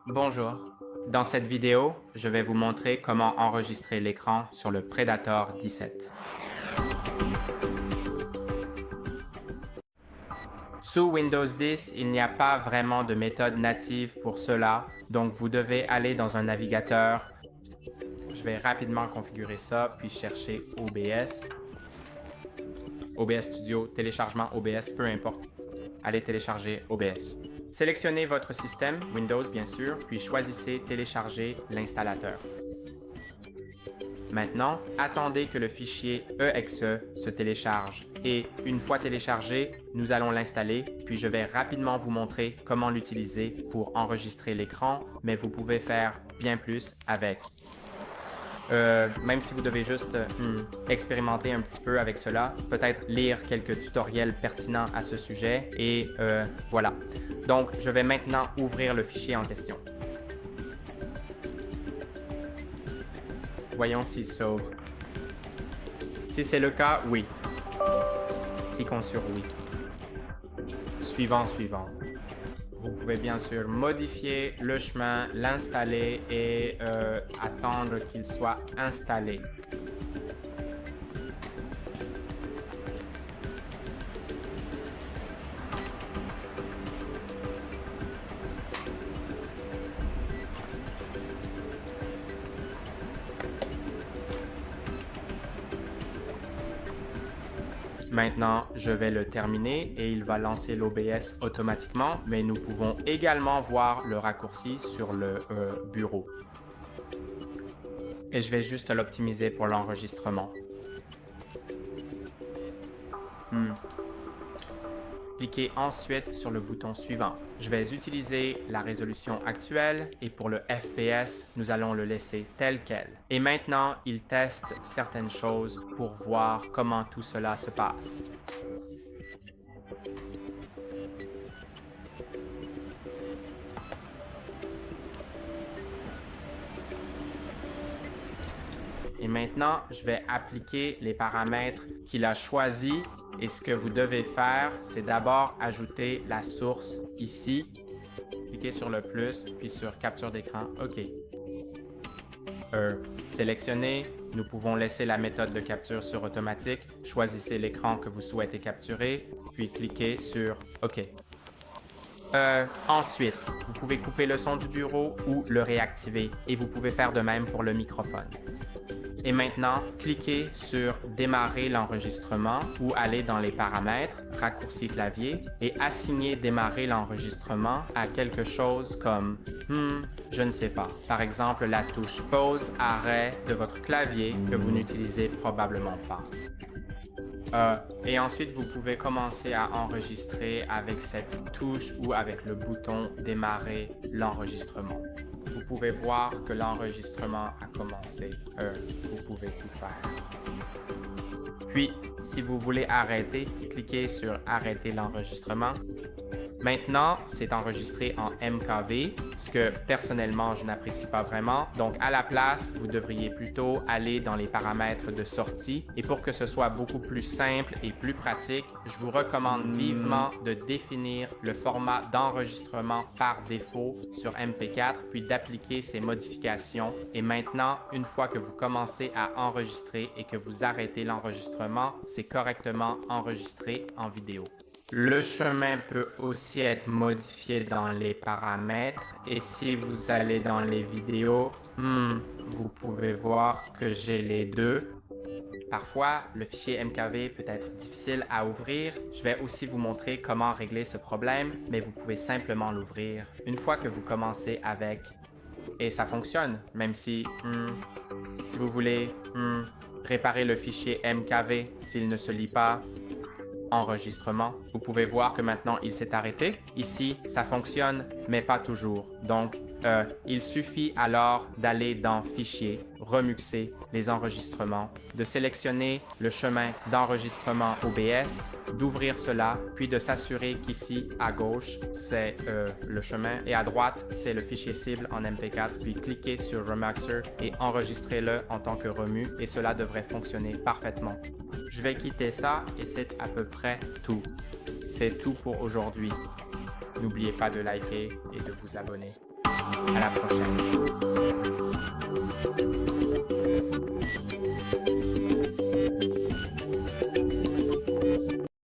Bonjour. Dans cette vidéo, je vais vous montrer comment enregistrer l'écran sur le Predator 17. Sous Windows 10, il n'y a pas vraiment de méthode native pour cela, donc vous devez aller dans un navigateur. Je vais rapidement configurer ça, puis chercher OBS. OBS Studio, téléchargement OBS, peu importe. Allez télécharger OBS. Sélectionnez votre système, Windows bien sûr, puis choisissez Télécharger l'installateur. Maintenant, attendez que le fichier EXE se télécharge et une fois téléchargé, nous allons l'installer, puis je vais rapidement vous montrer comment l'utiliser pour enregistrer l'écran, mais vous pouvez faire bien plus avec. Même si vous devez juste expérimenter un petit peu avec cela, peut-être lire quelques tutoriels pertinents à ce sujet et voilà. Donc, je vais maintenant ouvrir le fichier en question. Voyons s'il s'ouvre. Si c'est le cas, oui. Cliquons sur oui. Suivant. Vous pouvez bien sûr modifier le chemin, l'installer et attendre qu'il soit installé. Maintenant, je vais le terminer et il va lancer l'OBS automatiquement, mais nous pouvons également voir le raccourci sur le bureau. Et je vais juste l'optimiser pour l'enregistrement. Cliquez ensuite sur le bouton suivant. Je vais utiliser la résolution actuelle et pour le FPS, nous allons le laisser tel quel. Et maintenant, il teste certaines choses pour voir comment tout cela se passe. Et maintenant, je vais appliquer les paramètres qu'il a choisis. Et ce que vous devez faire, c'est d'abord ajouter la source ici. Cliquez sur le plus, puis sur capture d'écran. OK. Sélectionnez. Nous pouvons laisser la méthode de capture sur automatique. Choisissez l'écran que vous souhaitez capturer, puis cliquez sur OK. Ensuite, vous pouvez couper le son du bureau ou le réactiver et vous pouvez faire de même pour le microphone. Et maintenant, cliquez sur Démarrer l'enregistrement ou aller dans les paramètres, raccourci clavier et assigner Démarrer l'enregistrement à quelque chose comme je ne sais pas. Par exemple, la touche Pause, Arrêt de votre clavier que vous n'utilisez probablement pas. Et ensuite, vous pouvez commencer à enregistrer avec cette touche ou avec le bouton Démarrer l'enregistrement. Vous pouvez voir que l'enregistrement a commencé. Vous pouvez tout faire. Puis, si vous voulez arrêter, cliquez sur Arrêter l'enregistrement. Maintenant, c'est enregistré en MKV, ce que personnellement, je n'apprécie pas vraiment. Donc, à la place, vous devriez plutôt aller dans les paramètres de sortie. Et pour que ce soit beaucoup plus simple et plus pratique, je vous recommande vivement de définir le format d'enregistrement par défaut sur MP4, puis d'appliquer ces modifications. Et maintenant, une fois que vous commencez à enregistrer et que vous arrêtez l'enregistrement, c'est correctement enregistré en vidéo. Le chemin peut aussi être modifié dans les paramètres et si vous allez dans les vidéos, vous pouvez voir que j'ai les deux. Parfois, le fichier MKV peut être difficile à ouvrir. Je vais aussi vous montrer comment régler ce problème, mais vous pouvez simplement l'ouvrir une fois que vous commencez avec. Et ça fonctionne, même si vous voulez réparer le fichier MKV s'il ne se lit pas. Enregistrement. Vous pouvez voir que maintenant il s'est arrêté. Ici, ça fonctionne, mais pas toujours. Donc, il suffit alors d'aller dans Fichier, Remuxer les enregistrements, de sélectionner le chemin d'enregistrement OBS, d'ouvrir cela, puis de s'assurer qu'ici, à gauche, c'est le chemin et à droite, c'est le fichier cible en MP4, puis cliquez sur Remuxer et enregistrez-le en tant que remue et cela devrait fonctionner parfaitement. Je vais quitter ça et c'est à peu près tout. C'est tout pour aujourd'hui. N'oubliez pas de liker et de vous abonner. À la prochaine.